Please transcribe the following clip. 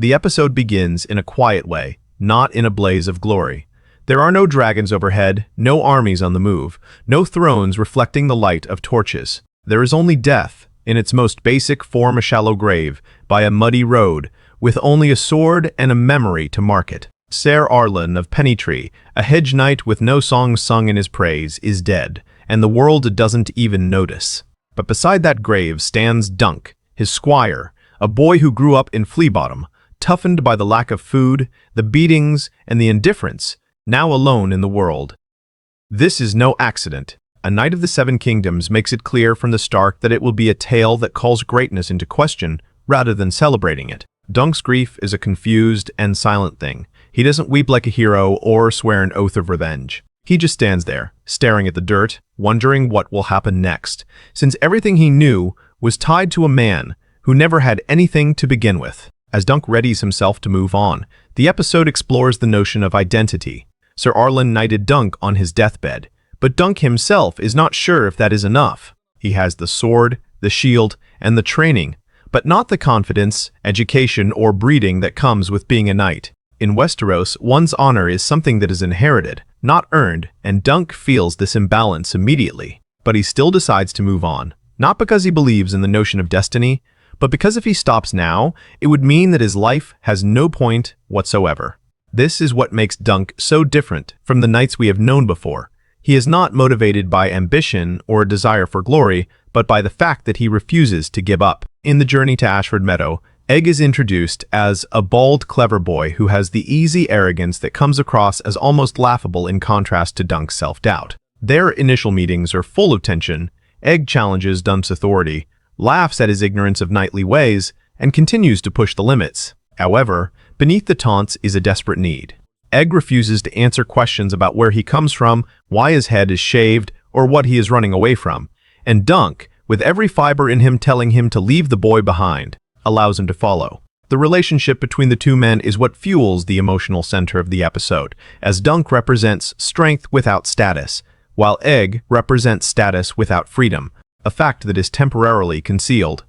The episode begins in a quiet way, not in a blaze of glory. There are no dragons overhead, no armies on the move, no thrones reflecting the light of torches. There is only death, in its most basic form, a shallow grave, by a muddy road, with only a sword and a memory to mark it. Ser Arlen of Pennytree, a hedge knight with no songs sung in his praise, is dead, and the world doesn't even notice. But beside that grave stands Dunk, his squire, a boy who grew up in Fleabottom, toughened by the lack of food, the beatings, and the indifference, now alone in the world. This is no accident. A Knight of the Seven Kingdoms makes it clear from the start that it will be a tale that calls greatness into question rather than celebrating it. Dunk's grief is a confused and silent thing. He doesn't weep like a hero or swear an oath of revenge. He just stands there, staring at the dirt, wondering what will happen next, since everything he knew was tied to a man who never had anything to begin with. As Dunk readies himself to move on, the episode explores the notion of identity. Ser Arlen knighted Dunk on his deathbed, but Dunk himself is not sure if that is enough. He has the sword, the shield, and the training, but not the confidence, education, or breeding that comes with being a knight. In Westeros, one's honor is something that is inherited, not earned, and Dunk feels this imbalance immediately. But he still decides to move on, not because he believes in the notion of destiny, but because if he stops now, it would mean that his life has no point whatsoever. This is what makes Dunk so different from the knights we have known before. He is not motivated by ambition or a desire for glory, but by the fact that he refuses to give up. In the journey to Ashford Meadow, Egg is introduced as a bald, clever boy who has the easy arrogance that comes across as almost laughable in contrast to Dunk's self-doubt. Their initial meetings are full of tension. Egg challenges Dunk's authority, laughs at his ignorance of knightly ways, and continues to push the limits. However, beneath the taunts is a desperate need. Egg refuses to answer questions about where he comes from, why his head is shaved, or what he is running away from. And Dunk, with every fiber in him telling him to leave the boy behind, allows him to follow. The relationship between the two men is what fuels the emotional center of the episode, as Dunk represents strength without status, while Egg represents status without freedom, a fact that is temporarily concealed.